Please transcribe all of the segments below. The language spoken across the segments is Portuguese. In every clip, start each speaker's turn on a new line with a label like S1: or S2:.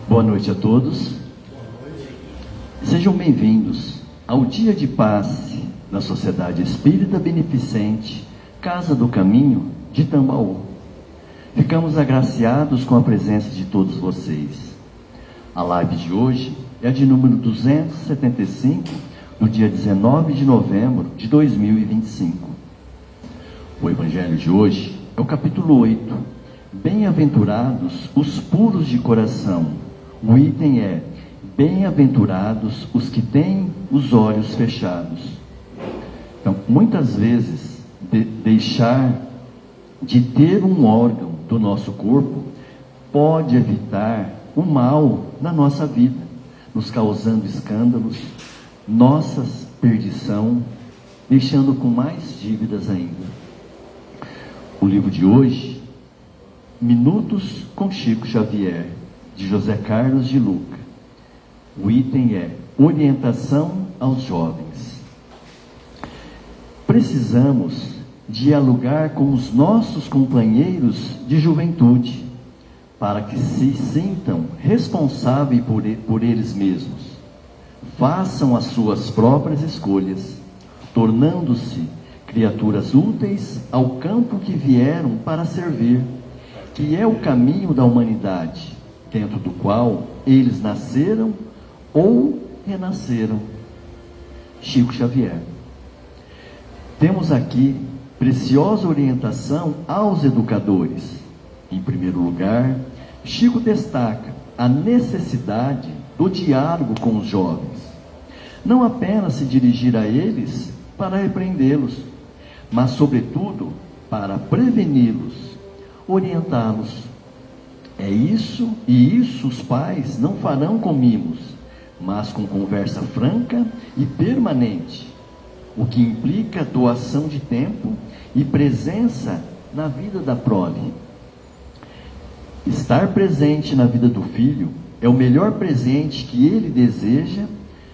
S1: Boa noite a todos. Sejam bem-vindos ao Dia de Paz da Sociedade Espírita Beneficente Casa do Caminho de Tambaú. Ficamos agraciados com a presença de todos vocês. A live de hoje é a de número 275, do dia 19 de novembro de 2025. O Evangelho de hoje é o capítulo 8. Bem-aventurados os puros de coração. O item é: bem-aventurados os que têm os olhos fechados. Então, muitas vezes, deixar de ter um órgão do nosso corpo pode evitar o mal na nossa vida, nos causando escândalos, nossa perdição, deixando com mais dívidas ainda. O livro de hoje, Minutos com Chico Xavier, de José Carlos de Luca. O item é orientação aos jovens. Precisamos dialogar com os nossos companheiros de juventude, para que se sintam responsáveis por eles mesmos. Façam as suas próprias escolhas, tornando-se criaturas úteis ao campo que vieram para servir, que é o caminho da humanidade, dentro do qual eles nasceram ou renasceram. Chico Xavier. Temos aqui preciosa orientação aos educadores. Em primeiro lugar, Chico destaca a necessidade do diálogo com os jovens. Não apenas se dirigir a eles para repreendê-los, mas sobretudo para preveni-los, orientá-los. É isso, e isso os pais não farão com mimos, mas com conversa franca e permanente, o que implica doação de tempo e presença na vida da prole. Estar presente na vida do filho é o melhor presente que ele deseja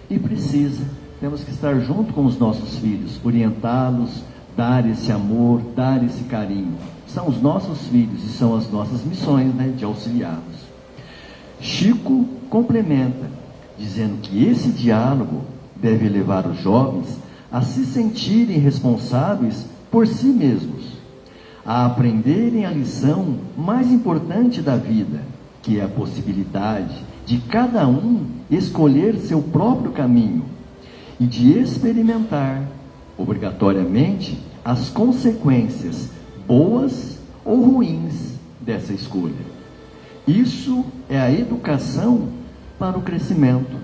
S1: e precisa. Temos que estar junto com os nossos filhos, orientá-los, dar esse amor, dar esse carinho. São os nossos filhos e são as nossas missões, de auxiliá-los. Chico complementa, dizendo que esse diálogo deve levar os jovens a se sentirem responsáveis por si mesmos, a aprenderem a lição mais importante da vida, que é a possibilidade de cada um escolher seu próprio caminho e de experimentar, obrigatoriamente, as consequências boas ou ruins dessa escolha. Isso é a educação para o crescimento.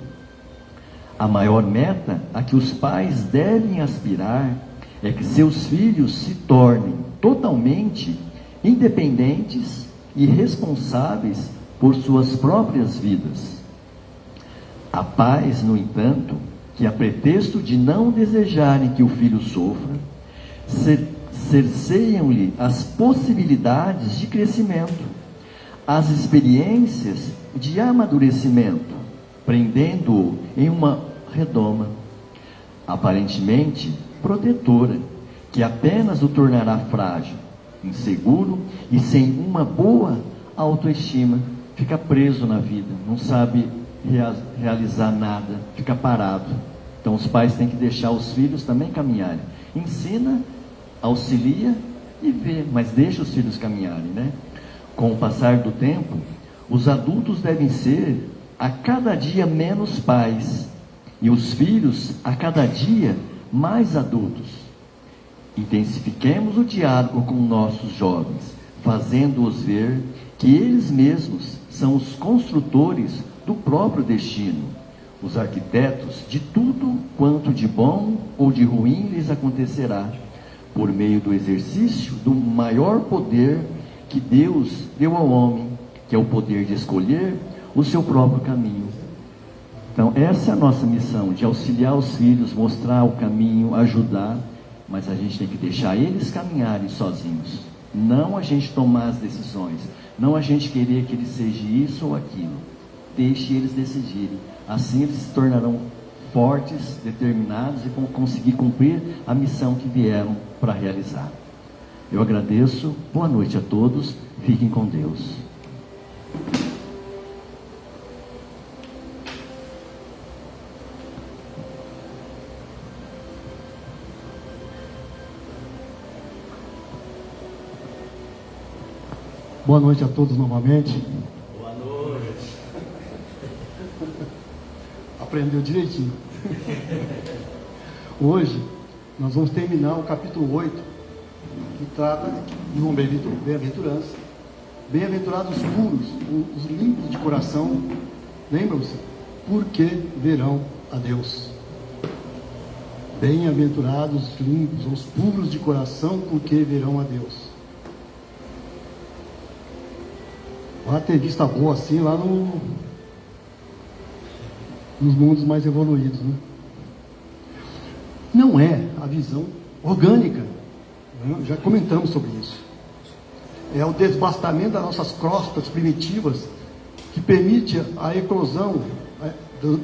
S1: A maior meta a que os pais devem aspirar é que seus filhos se tornem totalmente independentes e responsáveis por suas próprias vidas. Há pais, no entanto, que a pretexto de não desejarem que o filho sofra, cerceiam-lhe as possibilidades de crescimento, as experiências de amadurecimento, prendendo-o em uma redoma, aparentemente protetora, que apenas o tornará frágil, inseguro e sem uma boa autoestima. Fica preso na vida, não sabe realizar nada, fica parado. Então os pais têm que deixar os filhos também caminharem. Ensina, auxilia e vê, mas deixa os filhos caminharem, Com o passar do tempo, os adultos devem ser a cada dia menos pais e os filhos a cada dia mais adultos. Intensifiquemos o diálogo com nossos jovens, fazendo-os ver que eles mesmos são os construtores do próprio destino, os arquitetos de tudo quanto de bom ou de ruim lhes acontecerá, por meio do exercício do maior poder que Deus deu ao homem, que é o poder de escolher o seu próprio caminho. Então, essa é a nossa missão, de auxiliar os filhos, mostrar o caminho, ajudar, mas a gente tem que deixar eles caminharem sozinhos, não a gente tomar as decisões, não a gente querer que ele seja isso ou aquilo. Deixe eles decidirem, assim eles se tornarão fortes, determinados e vão conseguir cumprir a missão que vieram para realizar. Eu agradeço, boa noite a todos, fiquem com Deus.
S2: Boa noite a todos novamente.
S1: Boa noite.
S2: Aprendeu direitinho. Hoje nós vamos terminar o capítulo 8, que trata de uma bem-aventurança. Bem-aventurados os puros, os limpos de coração. Lembram-se? Porque verão a Deus. Bem-aventurados os limpos, os puros de coração, porque verão a Deus. Vai ter vista boa assim lá nos mundos mais evoluídos, né? Não é a visão orgânica, né? Já comentamos sobre isso. É o desbastamento das nossas crostas primitivas que permite a eclosão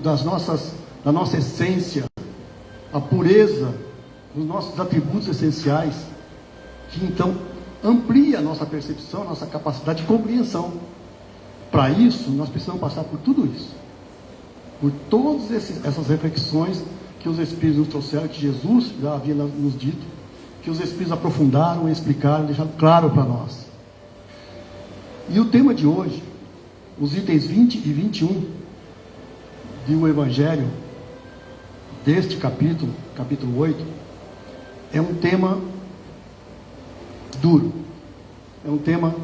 S2: da nossa essência, a pureza dos nossos atributos essenciais, que então amplia a nossa percepção, a nossa capacidade de compreensão. Para isso, nós precisamos passar por tudo isso, por todas essas reflexões que os Espíritos nos trouxeram, que Jesus já havia nos dito, que os Espíritos aprofundaram, explicaram, deixaram claro para nós. E o tema de hoje, os itens 20 e 21 do Evangelho, deste capítulo 8, é um tema duro, é um tema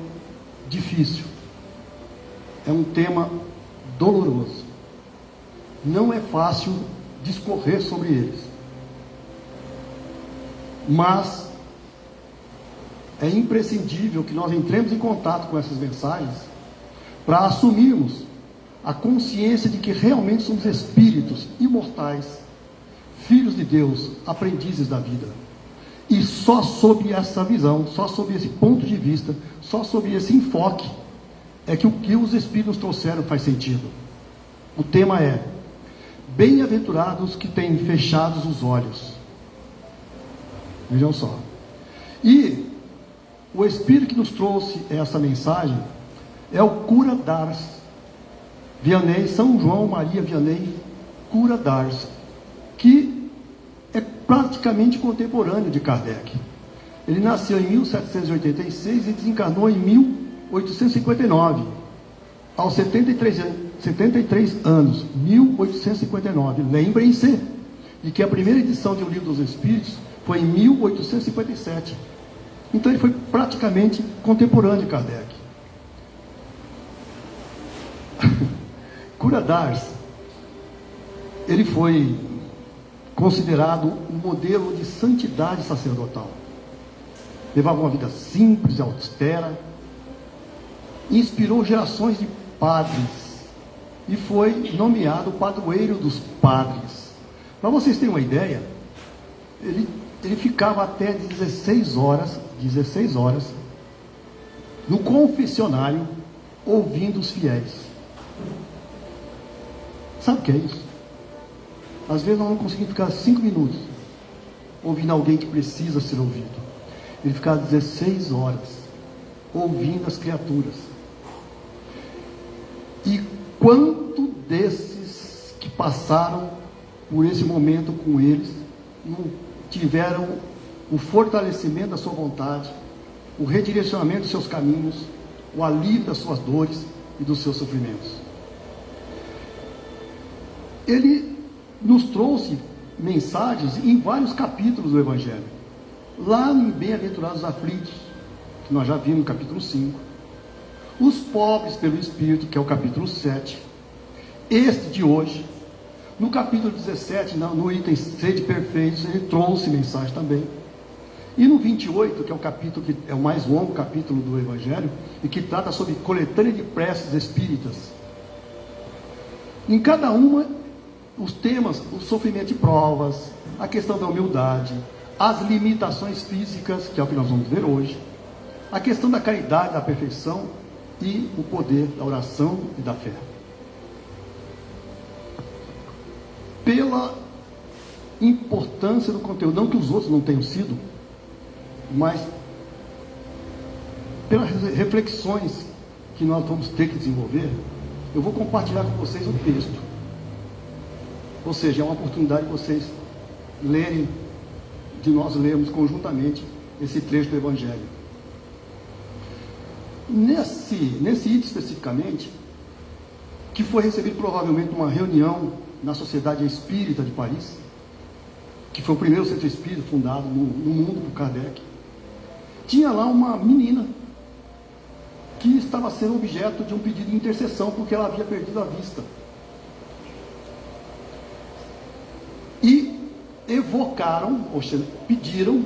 S2: difícil, é um tema doloroso. Não é fácil discorrer sobre eles, mas é imprescindível que nós entremos em contato com essas mensagens para assumirmos a consciência de que realmente somos espíritos imortais, filhos de Deus, aprendizes da vida. E só sob essa visão, só sob esse ponto de vista, só sob esse enfoque, é que o que os Espíritos trouxeram faz sentido. O tema é: bem-aventurados que têm fechados os olhos. Vejam só. E o Espírito que nos trouxe essa mensagem é o Cura d'Ars Vianney, São João Maria Vianney Cura d'Ars, que é praticamente contemporâneo de Kardec. Ele nasceu em 1786 e desencarnou em 1859, aos 73 anos, 1859. Lembrem-se de que a primeira edição de O Livro dos Espíritos foi em 1857. Então ele foi praticamente contemporâneo de Kardec. Cura d'Ars, ele foi considerado um modelo de santidade sacerdotal. Levava uma vida simples, austera, inspirou gerações de padres e foi nomeado padroeiro dos padres. Para vocês terem uma ideia, ele ficava até 16 horas no confessionário ouvindo os fiéis. Sabe o que é isso? Às vezes nós não conseguimos ficar 5 minutos ouvindo alguém que precisa ser ouvido. Ele ficava 16 horas ouvindo as criaturas. E quanto desses que passaram por esse momento com eles não tiveram o fortalecimento da sua vontade, o redirecionamento dos seus caminhos, o alívio das suas dores e dos seus sofrimentos? Ele nos trouxe mensagens em vários capítulos do Evangelho. Lá em Bem-aventurados os aflitos, que nós já vimos no capítulo 5. Os pobres pelo Espírito, que é o capítulo 7. Este de hoje, no capítulo 17, no item Sede Perfeitos, ele trouxe mensagem também. E no 28, que é o capítulo que é o mais longo capítulo do Evangelho, e que trata sobre coletânea de preces espíritas. Em cada uma, os temas, o sofrimento de provas, a questão da humildade, as limitações físicas, que é o que nós vamos ver hoje, a questão da caridade, da perfeição e o poder da oração e da fé. Pela importância do conteúdo, não que os outros não tenham sido, mas pelas reflexões que nós vamos ter que desenvolver, eu vou compartilhar com vocês um texto. Ou seja, é uma oportunidade de vocês lerem, de nós lermos conjuntamente esse trecho do Evangelho. Nesse item especificamente, que foi recebido provavelmente numa reunião na Sociedade Espírita de Paris, que foi o primeiro centro espírita fundado no mundo por Kardec, tinha lá uma menina que estava sendo objeto de um pedido de intercessão porque ela havia perdido a vista. E evocaram, ou seja, pediram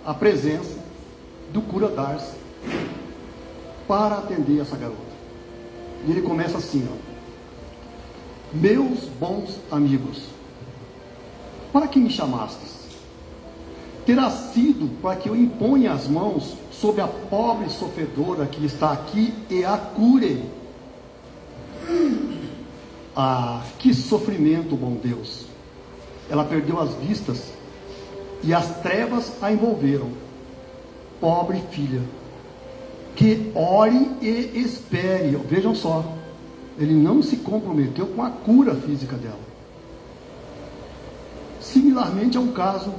S2: a presença do cura Darcy para atender essa garota. E ele começa assim, ó: meus bons amigos, para que me chamastes? Terá sido para que eu imponha as mãos sobre a pobre sofredora que está aqui e a cure. Ah, que sofrimento, bom Deus! Ela perdeu as vistas e as trevas a envolveram. Pobre filha, que ore e espere. Vejam só, ele não se comprometeu com a cura física dela. Similarmente a um caso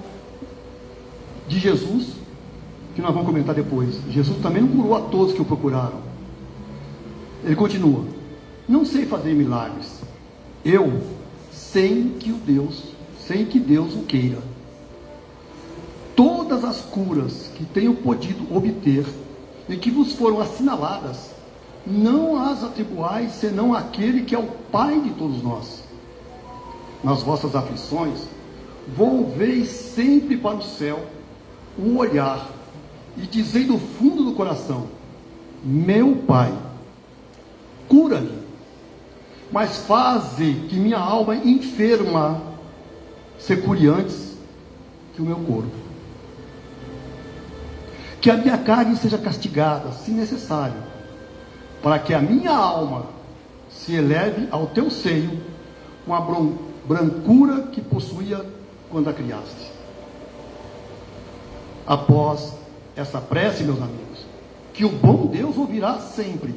S2: de Jesus, que nós vamos comentar depois. Jesus também não curou a todos que o procuraram. Ele continua: não sei fazer milagres, eu, sem que Deus o queira. Todas as curas que tenho podido obter e que vos foram assinaladas, não as atribuais senão àquele que é o Pai de todos nós. Nas vossas aflições, volveis sempre para o céu o olhar e dizei do fundo do coração: meu Pai, cura-me, mas faze que minha alma enferma se cure antes que o meu corpo. Que a minha carne seja castigada, se necessário, para que a minha alma se eleve ao teu seio com a brancura que possuía quando a criaste. Após essa prece, meus amigos, que o bom Deus ouvirá sempre,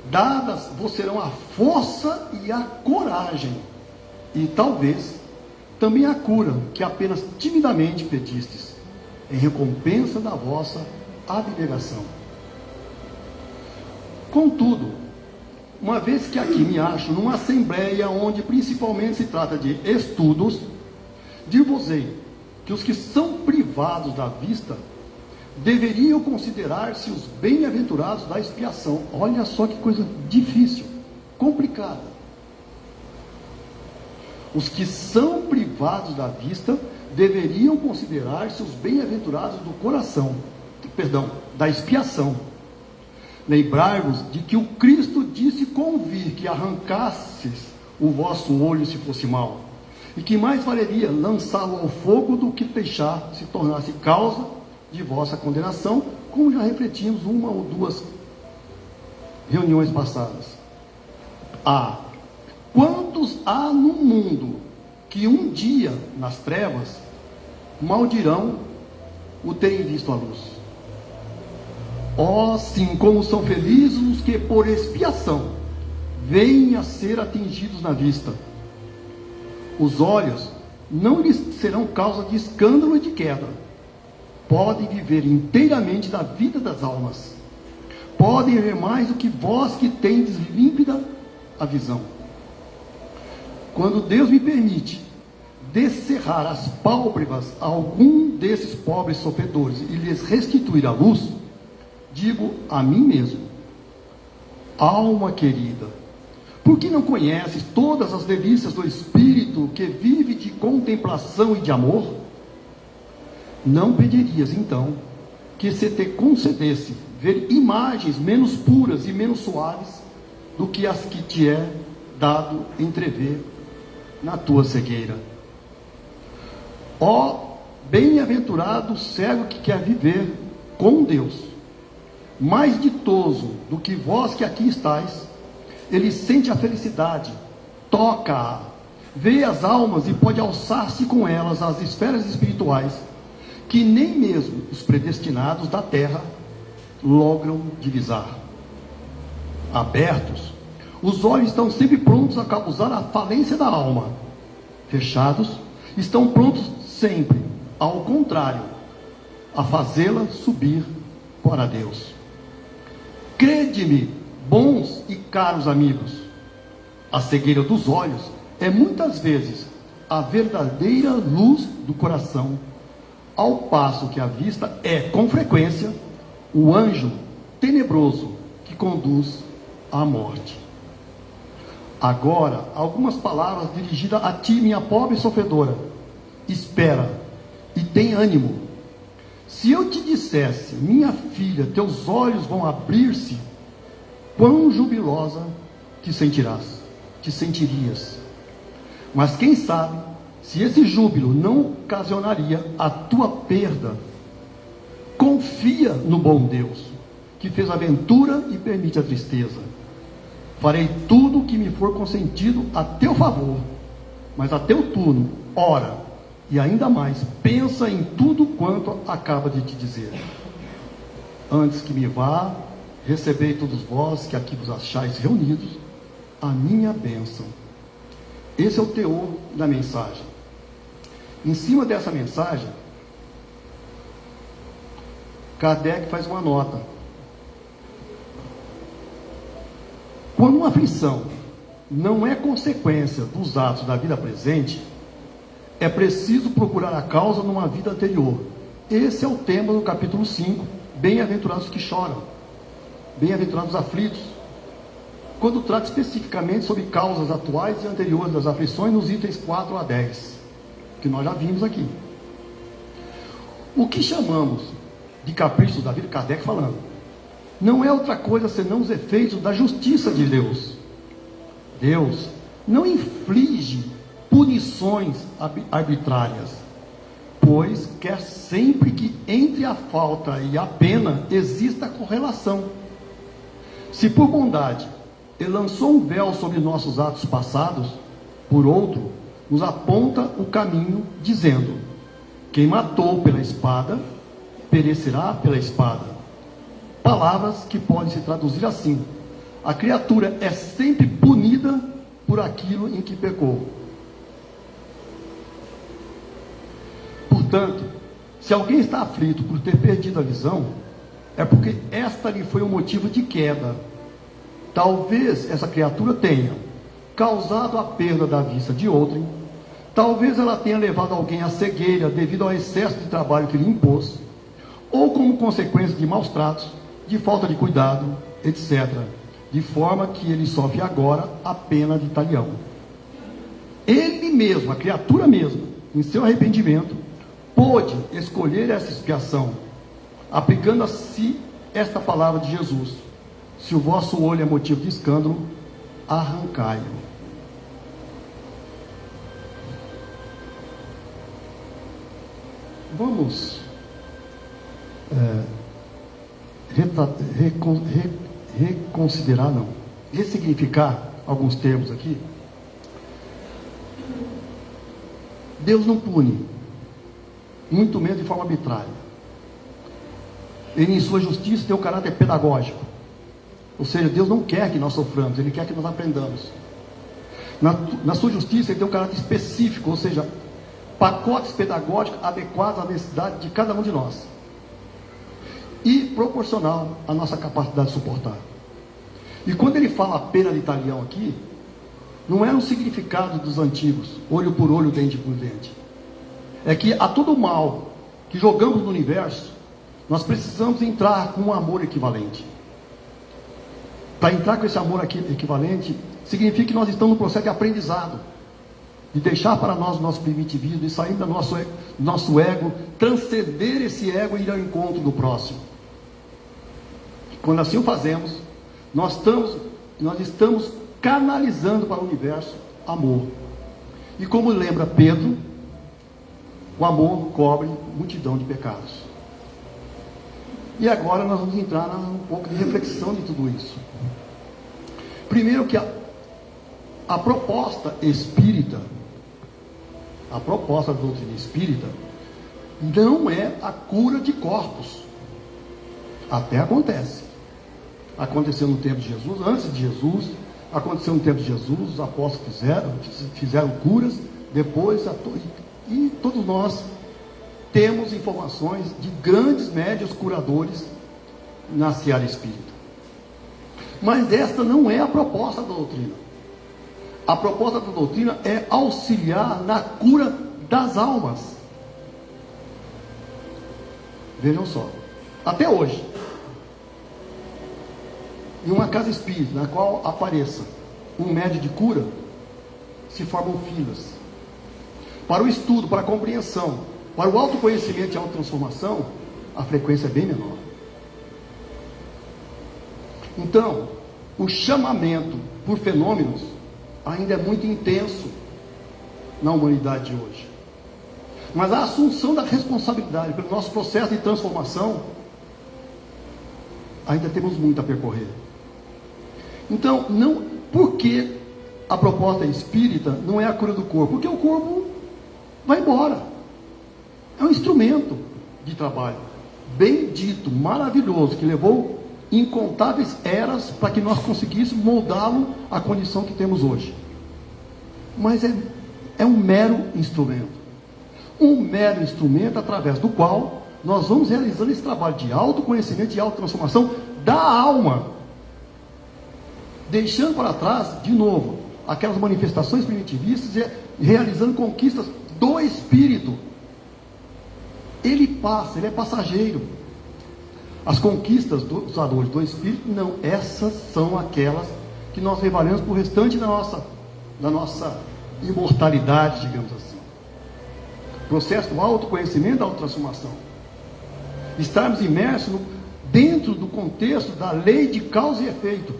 S2: dadas vos serão a força e a coragem, e talvez também a cura que apenas timidamente pedistes, em recompensa da vossa abnegação. Contudo, uma vez que aqui me acho numa assembleia onde principalmente se trata de estudos, dir-vos-ei que os que são privados da vista deveriam considerar-se os bem-aventurados da expiação. Olha só que coisa difícil, complicada. Os que são privados da vista deveriam considerar-se os bem-aventurados do coração, da expiação. Lembrai-vos de que o Cristo disse convir que arrancasses o vosso olho se fosse mau, e que mais valeria lançá-lo ao fogo do que deixar se tornasse causa de vossa condenação, como já refletimos uma ou duas reuniões passadas. Quantos há no mundo que um dia, nas trevas, maldirão o terem visto a luz? Sim, como são felizes os que por expiação vêm a ser atingidos na vista. Os olhos não lhes serão causa de escândalo e de queda. Podem viver inteiramente da vida das almas. Podem ver mais do que vós que tendes límpida a visão. Quando Deus me permite descerrar as pálpebras a algum desses pobres sofredores e lhes restituir a luz, digo a mim mesmo: alma querida, por que não conheces todas as delícias do Espírito que vive de contemplação e de amor? Não pedirias então que se te concedesse ver imagens menos puras e menos suaves do que as que te é dado entrever na tua cegueira? Bem-aventurado o cego que quer viver com Deus, mais ditoso do que vós que aqui estáis. Ele sente a felicidade, toca-a, vê as almas e pode alçar-se com elas às esferas espirituais, que nem mesmo os predestinados da terra logram divisar. Abertos, os olhos estão sempre prontos a causar a falência da alma. Fechados, estão prontos sempre, ao contrário, a fazê-la subir para Deus. Crede-me, bons e caros amigos, a cegueira dos olhos é muitas vezes a verdadeira luz do coração, ao passo que a vista é, com frequência, o anjo tenebroso que conduz à morte. Agora, algumas palavras dirigidas a ti, minha pobre sofredora. Espera e tem ânimo. Se eu te dissesse, minha filha, teus olhos vão abrir-se, quão jubilosa te sentirias. Mas quem sabe, se esse júbilo não ocasionaria a tua perda. Confia no bom Deus, que fez a ventura e permite a tristeza. Farei tudo o que me for consentido a teu favor, mas a teu turno, ora, e ainda mais, pensa em tudo quanto acaba de te dizer. Antes que me vá, recebei todos vós que aqui vos achais reunidos, a minha bênção. Esse é o teor da mensagem. Em cima dessa mensagem, Kardec faz uma nota. Quando uma aflição não é consequência dos atos da vida presente, é preciso procurar a causa numa vida anterior. Esse é o tema do capítulo 5, bem-aventurados que choram, bem-aventurados aflitos, quando trata especificamente sobre causas atuais e anteriores das aflições, nos itens 4 a 10, que nós já vimos aqui. O que chamamos de caprichos da vida, Kardec falando, não é outra coisa senão os efeitos da justiça de Deus. Deus não inflige punições arbitrárias, pois quer sempre que entre a falta e a pena exista correlação. Se por bondade Ele lançou um véu sobre nossos atos passados, por outro, nos aponta o caminho, dizendo: quem matou pela espada, perecerá pela espada. Palavras que podem se traduzir assim: a criatura é sempre punida por aquilo em que pecou. Portanto, se alguém está aflito por ter perdido a visão, é porque esta lhe foi um motivo de queda. Talvez essa criatura tenha causado a perda da vista de outrem, talvez ela tenha levado alguém à cegueira devido ao excesso de trabalho que lhe impôs, ou como consequência de maus tratos, de falta de cuidado, etc., de forma que ele sofre agora a pena de talião. Ele mesmo, a criatura mesmo, em seu arrependimento, pôde escolher essa expiação, aplicando a si esta palavra de Jesus: se o vosso olho é motivo de escândalo, arrancai-o. Vamos ressignificar alguns termos aqui. Deus não pune, muito menos de forma arbitrária. Ele, em sua justiça, tem um caráter pedagógico. Ou seja, Deus não quer que nós soframos, Ele quer que nós aprendamos. Na sua justiça, Ele tem um caráter específico, ou seja, pacotes pedagógicos adequados à necessidade de cada um de nós, e proporcional à nossa capacidade de suportar. E quando ele fala a pena de talião aqui, não é um significado dos antigos, olho por olho, dente por dente. É que a todo mal que jogamos no universo, nós precisamos entrar com um amor equivalente. Para entrar com esse amor aqui equivalente, significa que nós estamos no processo de aprendizado, de deixar para nós o nosso primitivismo, de sair do nosso ego, transcender esse ego e ir ao encontro do próximo. Quando assim o fazemos, nós estamos canalizando para o universo amor. E como lembra Pedro, o amor cobre multidão de pecados. E agora nós vamos entrar um pouco de reflexão de tudo isso. Primeiro que a proposta espírita, a proposta da doutrina espírita, não é a cura de corpos. Até acontece. Aconteceu no tempo de Jesus, antes de Jesus, aconteceu no tempo de Jesus, os apóstolos fizeram curas, depois, e todos nós temos informações de grandes médiuns curadores na seara espírita. Mas esta não é a proposta da doutrina. A proposta da doutrina é auxiliar na cura das almas. Vejam só, até hoje, em uma casa espírita na qual apareça um médium de cura, se formam filas. Para o estudo, para a compreensão, para o autoconhecimento e autotransformação, a frequência é bem menor. Então, o chamamento por fenômenos ainda é muito intenso na humanidade de hoje. Mas a assunção da responsabilidade pelo nosso processo de transformação, ainda temos muito a percorrer. Então, por que a proposta espírita não é a cura do corpo? Porque o corpo vai embora. É um instrumento de trabalho, bendito, maravilhoso, que levou incontáveis eras para que nós conseguíssemos moldá-lo à condição que temos hoje. Mas é um mero instrumento. Um mero instrumento através do qual nós vamos realizando esse trabalho de autoconhecimento e autotransformação da alma, deixando para trás, de novo, aquelas manifestações primitivistas e realizando conquistas do espírito. Ele passa, ele é passageiro. As conquistas dos valores do espírito, não, essas são aquelas que nós revalemos para o restante da nossa imortalidade, digamos assim. Processo do autoconhecimento, da autotransformação. Estarmos imersos dentro do contexto da lei de causa e efeito,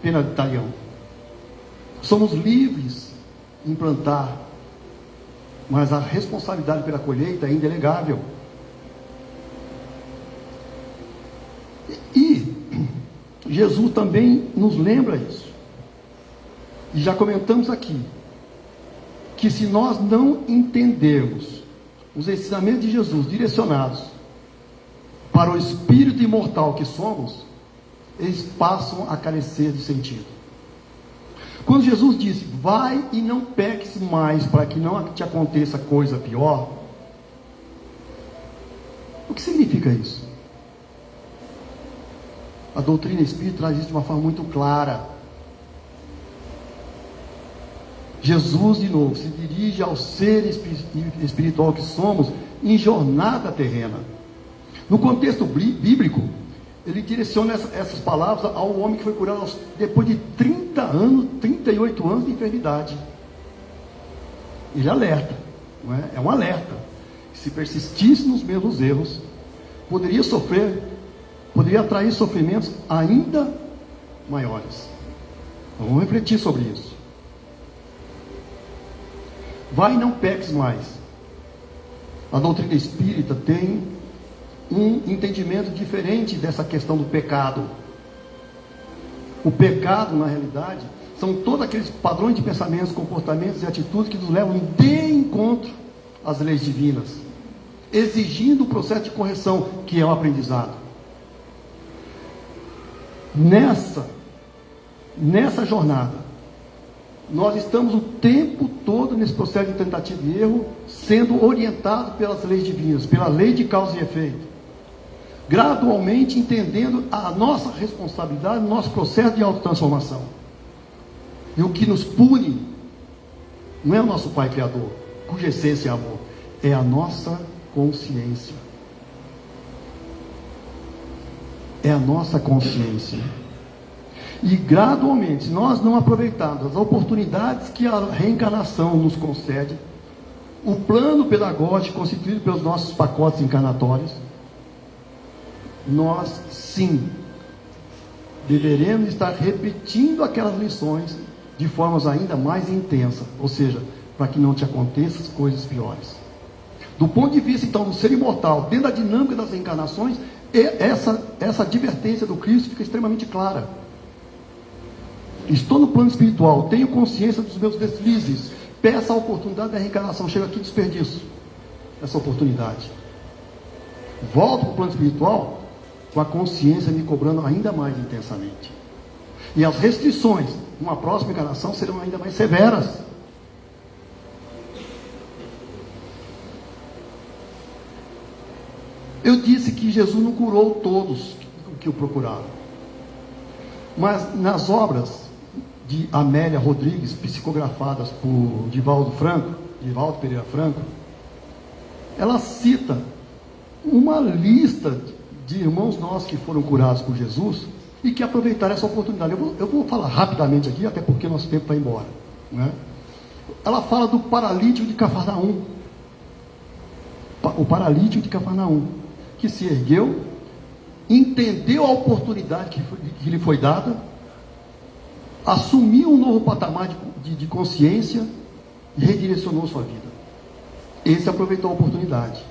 S2: pena de Talião. Somos livres em plantar, mas a responsabilidade pela colheita é indelegável. E Jesus também nos lembra isso. E já comentamos aqui, que se nós não entendermos os ensinamentos de Jesus direcionados para o espírito imortal que somos, eles passam a carecer de sentido. Quando Jesus disse, vai e não peques mais para que não te aconteça coisa pior, o que significa isso? A doutrina espírita traz isso de uma forma muito clara. Jesus, de novo, se dirige ao ser espiritual que somos em jornada terrena. No contexto bíblico, ele direciona essas palavras ao homem que foi curado depois de 30 anos, 38 anos de enfermidade. Ele alerta, não é? É um alerta. Se persistisse nos mesmos erros, poderia atrair sofrimentos ainda maiores. Vamos refletir sobre isso. Vai e não peques mais. A doutrina espírita tem um entendimento diferente dessa questão do pecado. O pecado, na realidade, são todos aqueles padrões de pensamentos, comportamentos e atitudes que nos levam de encontro às leis divinas, exigindo o processo de correção, que é o aprendizado. Nessa jornada, nós estamos o tempo todo nesse processo de tentativa e erro, sendo orientados pelas leis divinas, pela lei de causa e efeito, gradualmente entendendo a nossa responsabilidade no nosso processo de autotransformação. E o que nos pune não é o nosso Pai Criador, cuja essência é amor, é a nossa consciência. É a nossa consciência. E gradualmente, se nós não aproveitarmos as oportunidades que a reencarnação nos concede, o plano pedagógico constituído pelos nossos pacotes encarnatórios, nós sim deveremos estar repetindo aquelas lições de formas ainda mais intensas, ou seja, para que não te aconteçam coisas piores. Do ponto de vista então do ser imortal, dentro da dinâmica das reencarnações, essa advertência do Cristo fica extremamente clara. Estou no plano espiritual, tenho consciência dos meus deslizes, peço a oportunidade da reencarnação, chega aqui e desperdiço essa oportunidade. Volto para o plano espiritual com a consciência me cobrando ainda mais intensamente. E as restrições numa próxima encarnação serão ainda mais severas. Eu disse que Jesus não curou todos que o procuraram. Mas nas obras de Amélia Rodrigues, psicografadas por Divaldo Pereira Franco, ela cita uma lista de irmãos nossos que foram curados por Jesus e que aproveitaram essa oportunidade. Eu vou falar rapidamente aqui, até porque nosso tempo vai embora, né? Ela fala do paralítico de Cafarnaum. O paralítico de Cafarnaum, que se ergueu, entendeu a oportunidade que lhe foi dada, assumiu um novo patamar de consciência e redirecionou sua vida. Esse aproveitou a oportunidade.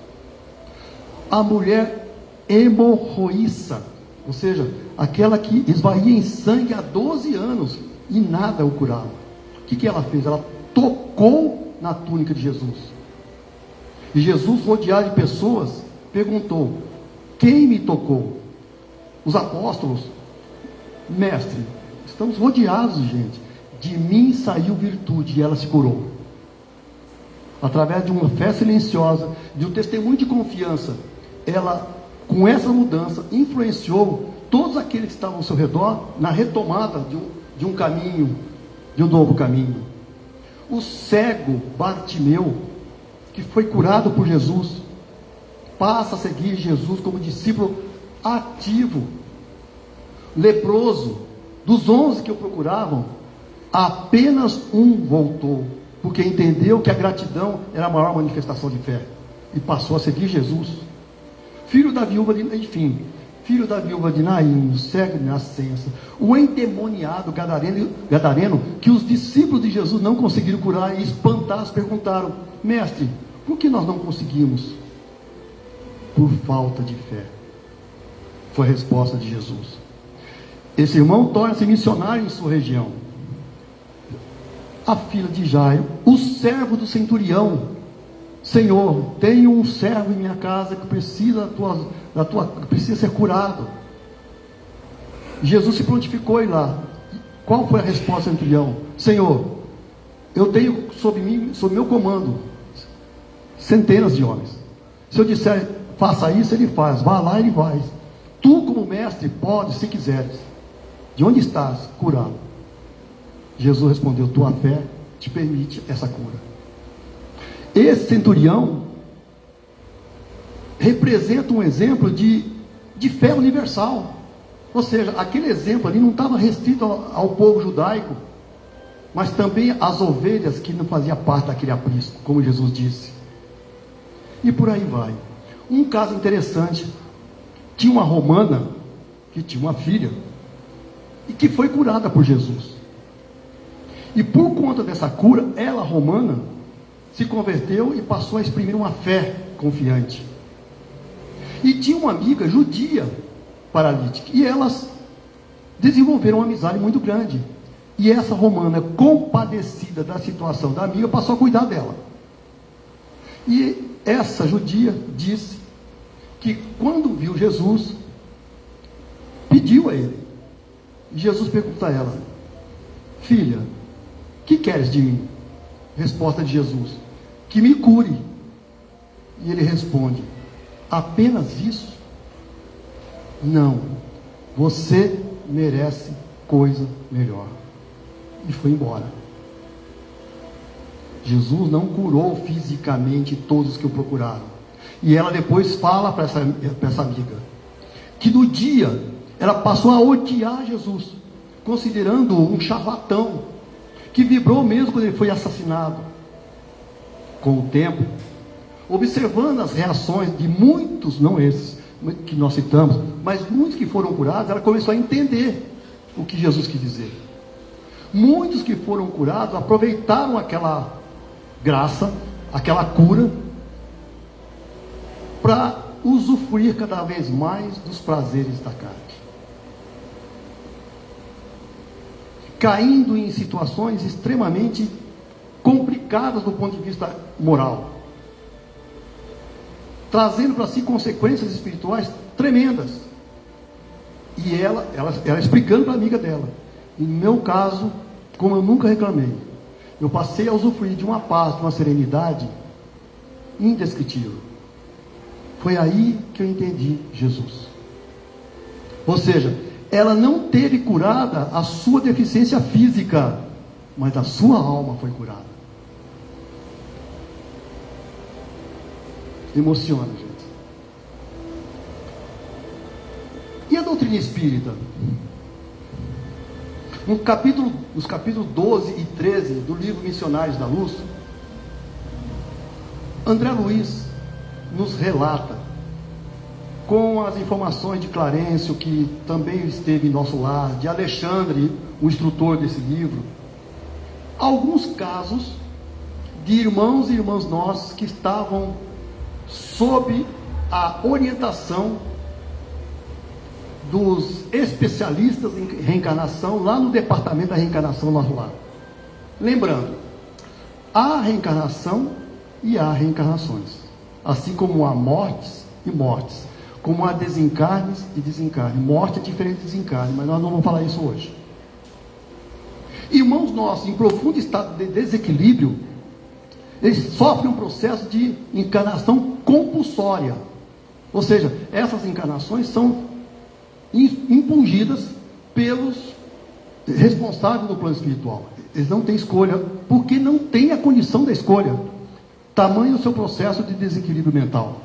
S2: A mulher hemorroíça, ou seja, aquela que esvaía em sangue há 12 anos e nada o curava. O que ela fez? Ela tocou na túnica de Jesus. E Jesus, rodeado de pessoas, perguntou: quem me tocou? Os apóstolos: mestre, estamos rodeados de gente. De mim saiu virtude, e ela se curou. Através de uma fé silenciosa, de um testemunho de confiança, ela, com essa mudança, influenciou todos aqueles que estavam ao seu redor na retomada de um caminho, de um novo caminho. O cego Bartimeu, que foi curado por Jesus, passa a seguir Jesus como discípulo ativo. Leproso, dos 11 que o procuravam, apenas um voltou, porque entendeu que a gratidão era a maior manifestação de fé, e passou a seguir Jesus. Filho da viúva de Naim, o cego de nascença, o endemoniado gadareno, que os discípulos de Jesus não conseguiram curar, e espantados perguntaram: mestre, por que nós não conseguimos? Por falta de fé. Foi a resposta de Jesus. Esse irmão torna-se missionário em sua região. A filha de Jairo, o servo do centurião: Senhor, tenho um servo em minha casa que precisa precisa ser curado. Jesus se prontificou a ir lá. Qual foi a resposta do centurião? Senhor, eu tenho sob meu comando centenas de homens. Se eu disser faça isso, ele faz. Vá lá, ele vai. Tu, como mestre, podes, se quiseres. De onde estás? Curá-lo. Jesus respondeu: tua fé te permite essa cura. Esse centurião representa um exemplo de fé universal. Ou seja, aquele exemplo ali não estava restrito ao povo judaico, mas também às ovelhas que não faziam parte daquele aprisco, como Jesus disse. E por aí vai. Um caso interessante: tinha uma romana que tinha uma filha e que foi curada por Jesus. E por conta dessa cura, ela, romana, se converteu e passou a exprimir uma fé confiante. E tinha uma amiga judia paralítica, e elas desenvolveram uma amizade muito grande. E essa romana, compadecida da situação da amiga, passou a cuidar dela. E essa judia disse que quando viu Jesus, pediu a ele. E Jesus pergunta a ela: filha, que queres de mim? Resposta de Jesus: que me cure. E ele responde: apenas isso? Não, você merece coisa melhor. E foi embora. Jesus não curou fisicamente todos os que o procuraram. E ela depois fala para essa amiga que no dia ela passou a odiar Jesus, considerando-o um charlatão, que vibrou mesmo quando ele foi assassinado. Com o tempo, observando as reações de muitos, não esses que nós citamos, mas muitos que foram curados, ela começou a entender o que Jesus quis dizer. Muitos que foram curados aproveitaram aquela graça, aquela cura, para usufruir cada vez mais dos prazeres da carne, caindo em situações extremamente complicadas do ponto de vista moral, trazendo para si consequências espirituais tremendas. E ela explicando para a amiga dela: em meu caso, como eu nunca reclamei, eu passei a usufruir de uma paz, de uma serenidade indescritível. Foi aí que eu entendi Jesus. Ou seja, ela não teve curada a sua deficiência física, mas a sua alma foi curada. Emociona, gente. E a doutrina espírita? Nos capítulos 12 e 13 do livro Missionários da Luz, André Luiz nos relata, com as informações de Clarencio, que também esteve em nosso lar, de Alexandre, o instrutor desse livro, alguns casos de irmãos e irmãs nossos que estavam sob a orientação dos especialistas em reencarnação, lá no departamento da reencarnação nosso lar. Lembrando, há reencarnação e há reencarnações, assim como há mortes e mortes, como há desencarnes e desencarnes. Morte é diferente de desencarne, mas nós não vamos falar isso hoje. Irmãos nossos, em profundo estado de desequilíbrio, eles sofrem um processo de encarnação compulsória. Ou seja, essas encarnações são impungidas pelos responsáveis do plano espiritual. Eles não têm escolha, porque não têm a condição da escolha. Tamanho o seu processo de desequilíbrio mental.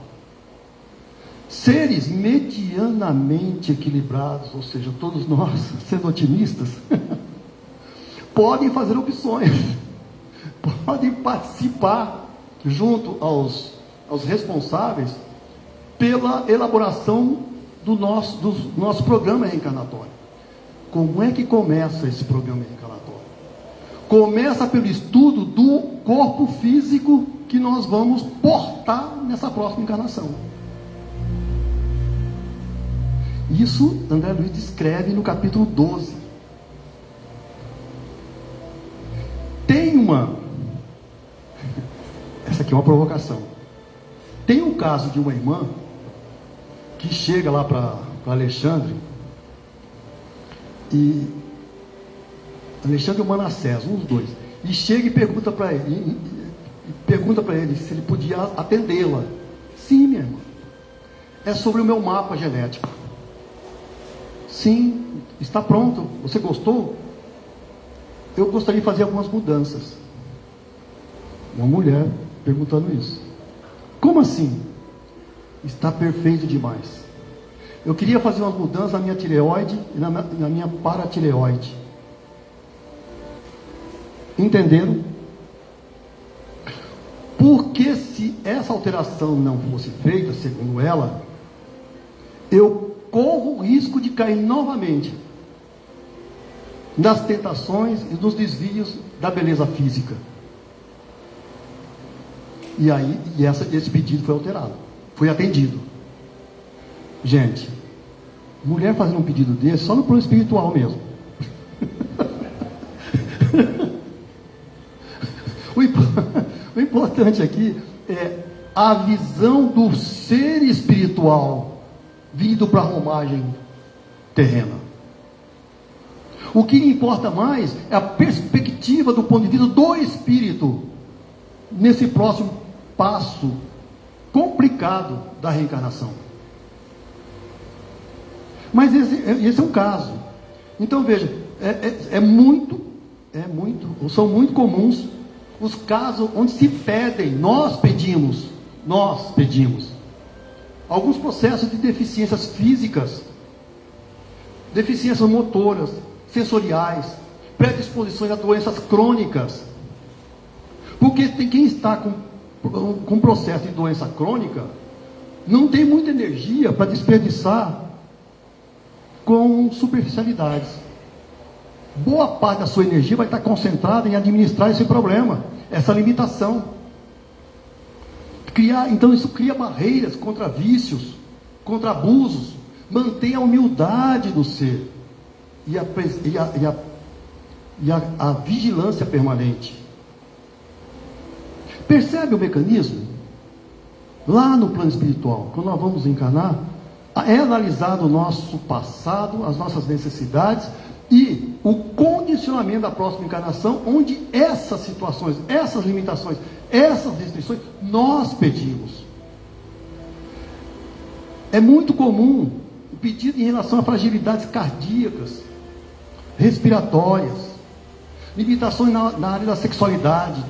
S2: Seres medianamente equilibrados, ou seja, todos nós, sendo otimistas, podem fazer opções, podem participar junto aos responsáveis pela elaboração do nosso programa reencarnatório. Como é que começa esse programa reencarnatório? Começa pelo estudo do corpo físico que nós vamos portar nessa próxima encarnação. Isso André Luiz descreve no capítulo 12. Essa aqui é uma provocação. Tem um caso de uma irmã que chega lá para Alexandre, e Alexandre e o Manassés, um dos dois, e chega e pergunta para ele se ele podia atendê-la. Sim, minha irmã, é sobre o meu mapa genético. Sim, está pronto, você gostou? Eu gostaria de fazer algumas mudanças. Uma mulher perguntando isso. Como assim? Está perfeito demais. Eu queria fazer umas mudanças na minha tireoide e na minha paratireoide. Entenderam? Porque se essa alteração não fosse feita, segundo ela, eu corro o risco de cair novamente nas tentações e nos desvios da beleza física. E aí, esse pedido foi alterado, foi atendido. Gente, mulher fazendo um pedido desse só no plano espiritual mesmo. O importante aqui é a visão do ser espiritual vindo para a romagem terrena. O que importa mais é a perspectiva do ponto de vista do espírito nesse próximo passo complicado da reencarnação. Mas esse é um caso. Então veja, são muito comuns os casos onde se pedem, nós pedimos alguns processos de deficiências físicas, deficiências motoras, sensoriais, predisposições a doenças crônicas. Porque quem está com processo de doença crônica não tem muita energia para desperdiçar com superficialidades. Boa parte da sua energia vai estar concentrada em administrar esse problema, essa limitação. Então isso cria barreiras contra vícios, contra abusos, mantém a humildade do ser e a vigilância permanente. Percebe o mecanismo? Lá no plano espiritual, quando nós vamos encarnar, é analisado o nosso passado, as nossas necessidades e o condicionamento da próxima encarnação, onde essas situações, essas limitações, essas restrições, nós pedimos. É muito comum O pedido em relação a fragilidades cardíacas, respiratórias, limitações na área da sexualidade.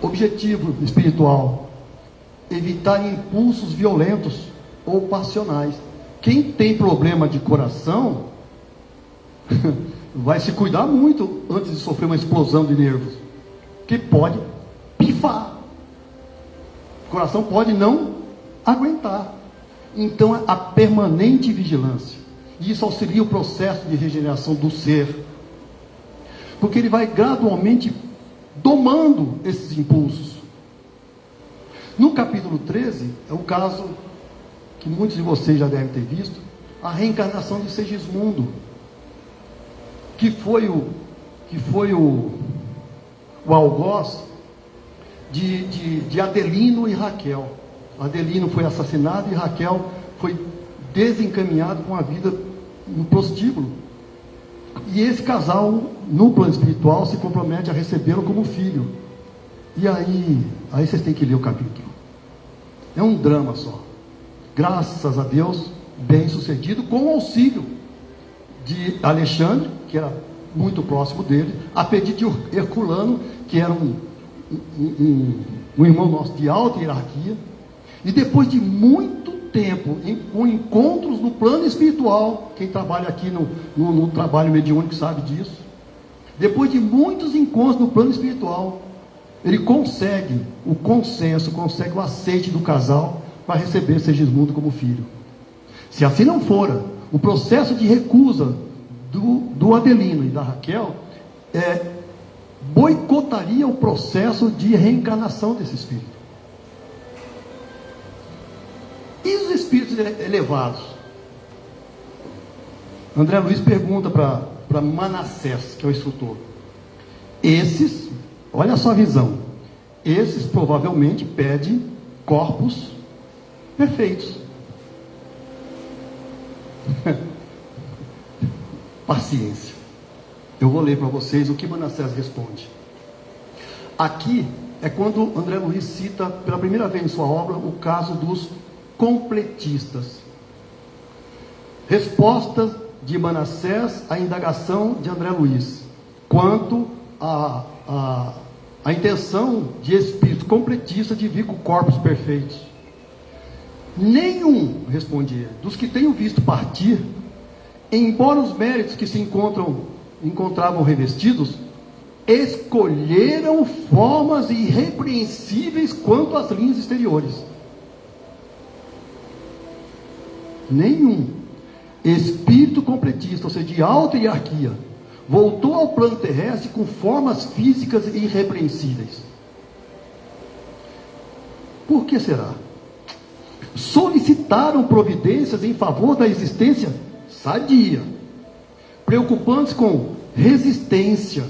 S2: Objetivo espiritual: evitar impulsos violentos ou passionais. Quem tem problema de coração vai se cuidar muito antes de sofrer uma explosão de nervos, que pode pifar. O coração pode não aguentar. Então, a permanente vigilância. E isso auxilia o processo de regeneração do ser, porque ele vai gradualmente domando esses impulsos. No capítulo 13, é o caso que muitos de vocês já devem ter visto, a reencarnação de Segismundo, que foi o algoz de Adelino e Raquel. Adelino foi assassinado e Raquel foi desencaminhado com a vida no prostíbulo. E esse casal, no plano espiritual, se compromete a recebê-lo como filho. E aí vocês têm que ler o capítulo. É um drama só. Graças a Deus, bem sucedido, com o auxílio de Alexandre, que era muito próximo dele, a pedido de Herculano, que era um irmão nosso de alta hierarquia. E depois de muito tempo, com encontros no plano espiritual, quem trabalha aqui no trabalho mediúnico sabe disso, depois de muitos encontros no plano espiritual, ele consegue o consenso, consegue o aceite do casal para receber Segismundo como filho. Se assim não for, o processo de recusa do Adelino e da Raquel boicotaria o processo de reencarnação desse espírito. E os espíritos elevados? André Luiz pergunta para Manassés, que é o instrutor. Esses, olha só a visão, esses provavelmente pedem corpos perfeitos. Paciência. Eu vou ler para vocês o que Manassés responde. Aqui é quando André Luiz cita pela primeira vez em sua obra o caso dos completistas. Resposta de Manassés à indagação de André Luiz quanto à intenção de espírito completista de vir com corpos perfeitos. Nenhum, responde ele, dos que tenho visto partir, embora os méritos que se encontravam revestidos, escolheram formas irrepreensíveis quanto às linhas exteriores. Nenhum espírito completista, ou seja, de alta hierarquia, voltou ao plano terrestre com formas físicas irrepreensíveis. Por que será? Solicitaram providências em favor da existência sadia, preocupando-se com resistência,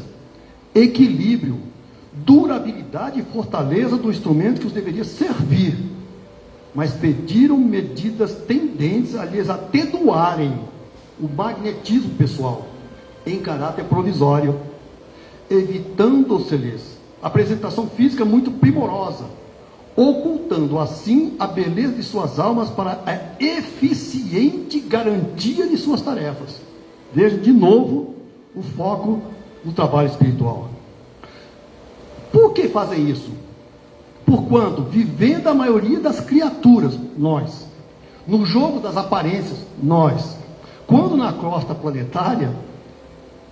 S2: equilíbrio, durabilidade e fortaleza do instrumento que os deveria servir, mas pediram medidas tendentes a lhes atenuarem o magnetismo pessoal em caráter provisório, evitando-se-lhes a apresentação física muito primorosa, ocultando assim a beleza de suas almas para a eficiente garantia de suas tarefas. Veja de novo o foco no trabalho espiritual. Por que fazem isso? Porquanto, vivendo a maioria das criaturas, nós, no jogo das aparências, nós, quando na crosta planetária,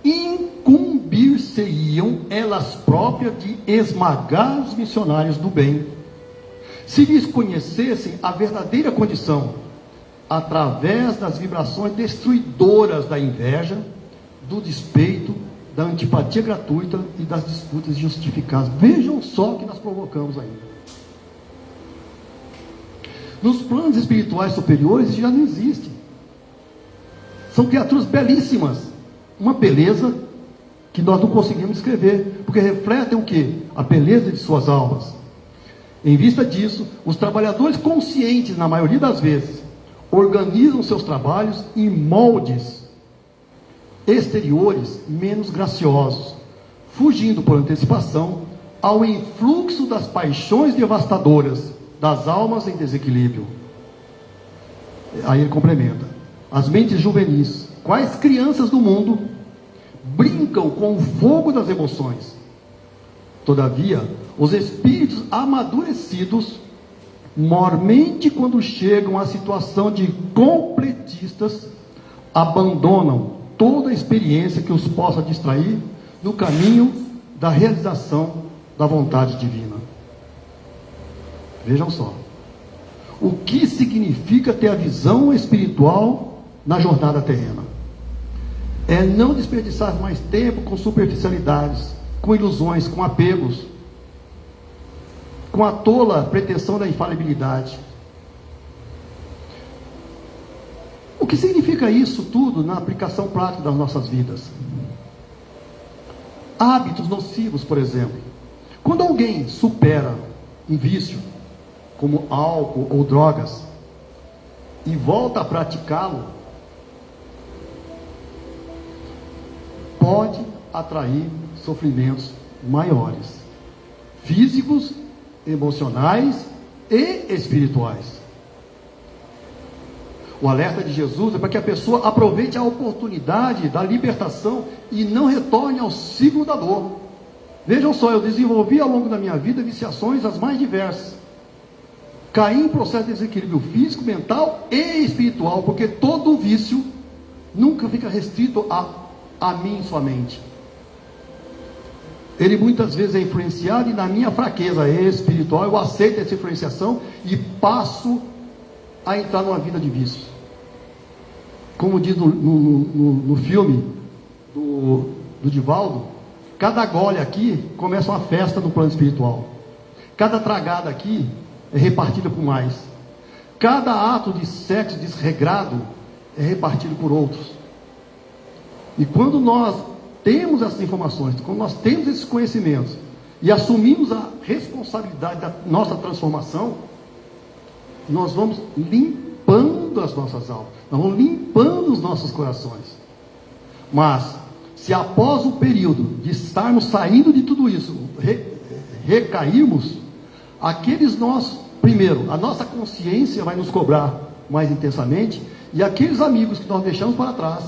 S2: incumbir-se-iam elas próprias de esmagar os missionários do bem, se lhes conhecessem a verdadeira condição, através das vibrações destruidoras da inveja, do despeito, da antipatia gratuita e das disputas justificadas. Vejam só o que nós provocamos ainda. Nos planos espirituais superiores já não existe. São criaturas belíssimas, uma beleza que nós não conseguimos descrever, porque refletem o quê? A beleza de suas almas. Em vista disso, os trabalhadores conscientes, na maioria das vezes, organizam seus trabalhos em moldes exteriores menos graciosos, fugindo por antecipação ao influxo das paixões devastadoras das almas em desequilíbrio. Aí ele complementa: as mentes juvenis, quais crianças do mundo, brincam com o fogo das emoções. Todavia, os espíritos amadurecidos, mormente quando chegam à situação de completistas, abandonam toda a experiência que os possa distrair no caminho da realização da vontade divina. Vejam só. O que significa ter a visão espiritual na jornada terrena? É não desperdiçar mais tempo com superficialidades, com ilusões, com apegos, com a tola pretensão da infalibilidade. O que significa isso tudo na aplicação prática das nossas vidas? Hábitos nocivos, por exemplo. Quando alguém supera um vício, como álcool ou drogas, e volta a praticá-lo, pode atrair sofrimentos maiores, físicos, emocionais e espirituais. O alerta de Jesus é para que a pessoa aproveite a oportunidade da libertação e não retorne ao ciclo da dor. Vejam só, eu desenvolvi ao longo da minha vida viciações as mais diversas. Caí em processo de desequilíbrio físico, mental e espiritual, porque todo vício nunca fica restrito a mim somente. Ele muitas vezes é influenciado, e na minha fraqueza espiritual eu aceito essa influenciação e passo a entrar numa vida de vícios. Como diz no filme do Divaldo, cada gole aqui começa uma festa no plano espiritual. Cada tragada aqui é repartida por mais. Cada ato de sexo desregrado é repartido por outros. E quando nós temos essas informações, quando nós temos esses conhecimentos e assumimos a responsabilidade da nossa transformação, nós vamos limpando as nossas almas, nós vamos limpando os nossos corações. Mas, se após o período de estarmos saindo de tudo isso, recairmos, aqueles nós, primeiro, a nossa consciência vai nos cobrar mais intensamente, e aqueles amigos que nós deixamos para trás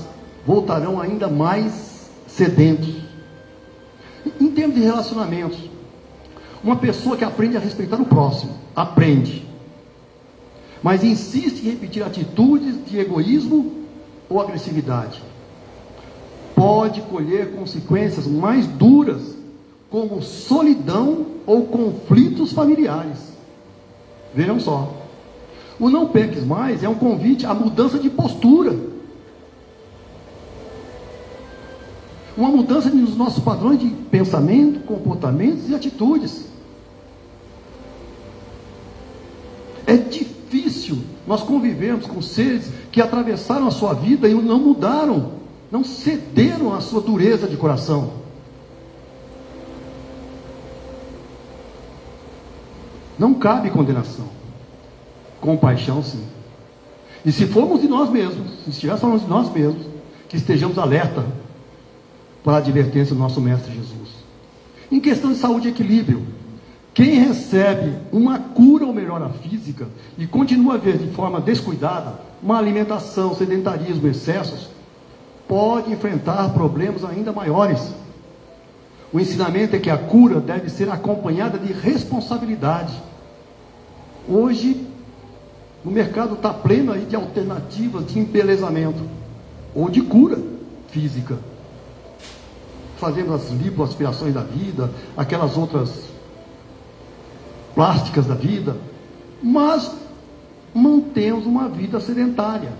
S2: voltarão ainda mais sedentos. Em termos de relacionamentos, uma pessoa que aprende a respeitar o próximo, aprende, mas insiste em repetir atitudes de egoísmo ou agressividade, pode colher consequências mais duras, como solidão ou conflitos familiares. Vejam só, o não peques mais é um convite à mudança de postura, uma mudança nos nossos padrões de pensamento, comportamentos e atitudes. É difícil nós convivermos com seres que atravessaram a sua vida e não mudaram, não cederam à sua dureza de coração. Não cabe condenação. Compaixão, sim. E se formos de nós mesmos, se estivermos falando de nós mesmos, que estejamos alerta para a advertência do nosso Mestre Jesus. Em questão de saúde e equilíbrio, quem recebe uma cura ou melhora física e continua a ver de forma descuidada uma alimentação, sedentarismo, excessos, pode enfrentar problemas ainda maiores. O ensinamento é que a cura deve ser acompanhada de responsabilidade. Hoje, o mercado está pleno aí de alternativas de embelezamento ou de cura física, fazendo as lipoaspirações da vida, aquelas outras plásticas da vida, mas mantemos uma vida sedentária,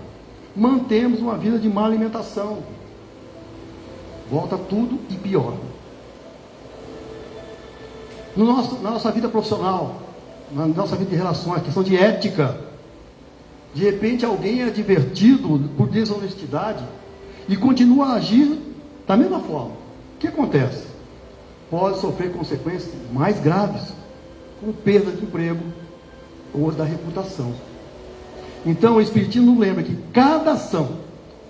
S2: mantemos uma vida de má alimentação, volta tudo e pior. Na nossa vida profissional, na nossa vida de relações, questão de ética, de repente alguém é advertido por desonestidade e continua a agir da mesma forma. O que acontece? Pode sofrer consequências mais graves, como perda de emprego ou da reputação. Então o Espiritismo nos lembra que cada ação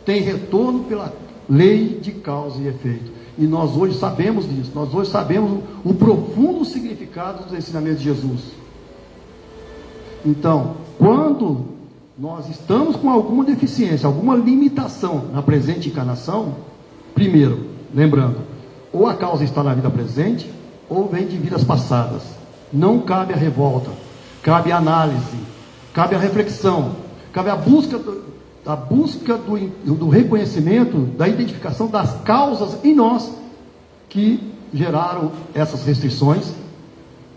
S2: tem retorno pela lei de causa e efeito. E nós hoje sabemos disso, nós hoje sabemos o profundo significado dos ensinamentos de Jesus. Então, quando nós estamos com alguma deficiência, alguma limitação na presente encarnação, primeiro, lembrando, ou a causa está na vida presente, ou vem de vidas passadas. Não cabe a revolta, cabe a análise, cabe a reflexão, cabe a busca do reconhecimento, da identificação das causas em nós que geraram essas restrições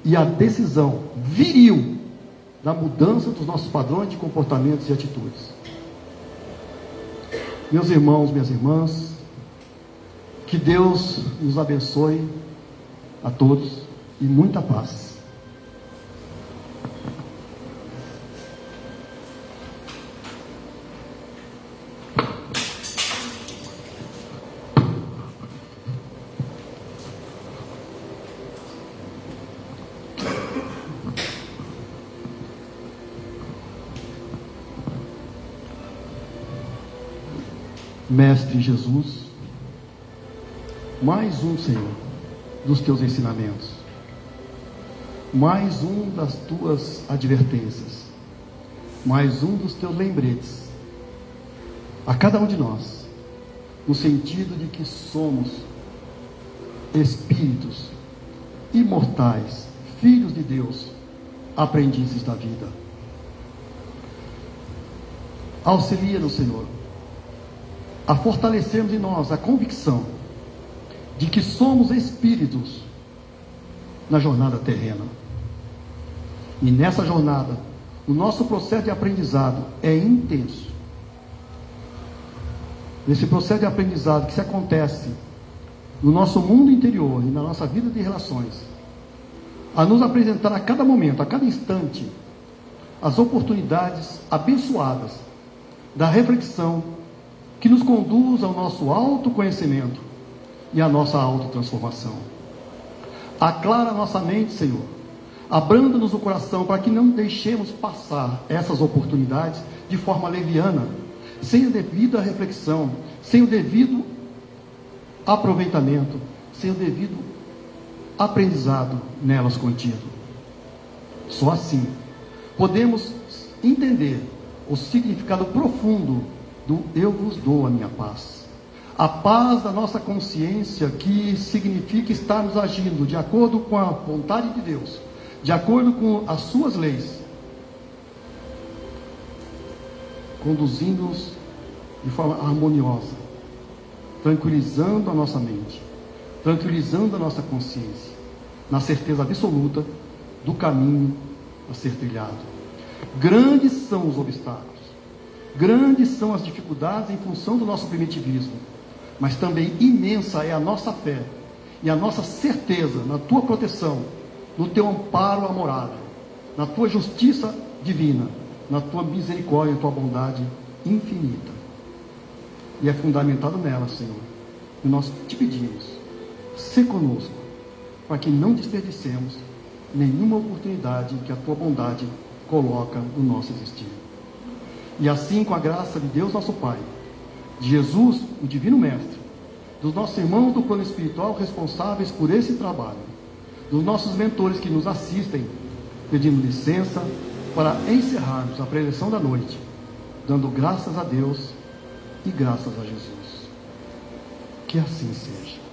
S2: e a decisão viril da mudança dos nossos padrões de comportamentos e atitudes. Meus irmãos, minhas irmãs, que Deus nos abençoe a todos e muita paz. Mestre Jesus, mais um, Senhor, dos teus ensinamentos, mais um das tuas advertências, mais um dos teus lembretes a cada um de nós, no sentido de que somos espíritos imortais, filhos de Deus, aprendizes da vida. Auxilia-nos, Senhor, a fortalecermos em nós a convicção de que somos espíritos na jornada terrena. E nessa jornada, o nosso processo de aprendizado é intenso. Nesse processo de aprendizado que se acontece no nosso mundo interior e na nossa vida de relações, a nos apresentar a cada momento, a cada instante, as oportunidades abençoadas da reflexão que nos conduz ao nosso autoconhecimento e à nossa autotransformação. Aclara nossa mente, Senhor, abranda-nos o coração para que não deixemos passar essas oportunidades de forma leviana, sem a devida reflexão, sem o devido aproveitamento, sem o devido aprendizado nelas contido. Só assim podemos entender o significado profundo do eu vos dou a minha paz. A paz da nossa consciência, que significa estarmos agindo de acordo com a vontade de Deus, de acordo com as suas leis, conduzindo-nos de forma harmoniosa, tranquilizando a nossa mente, tranquilizando a nossa consciência, na certeza absoluta do caminho a ser trilhado. Grandes são os obstáculos, grandes são as dificuldades em função do nosso primitivismo, mas também imensa é a nossa fé e a nossa certeza na tua proteção, no teu amparo amorável, na tua justiça divina, na tua misericórdia e tua bondade infinita. E é fundamentado nela, Senhor, e nós te pedimos, sê conosco, para que não desperdicemos nenhuma oportunidade que a tua bondade coloca no nosso existir. E assim, com a graça de Deus nosso Pai, de Jesus, o Divino Mestre, dos nossos irmãos do plano espiritual responsáveis por esse trabalho, dos nossos mentores que nos assistem, pedindo licença para encerrarmos a preleção da noite, dando graças a Deus e graças a Jesus. Que assim seja.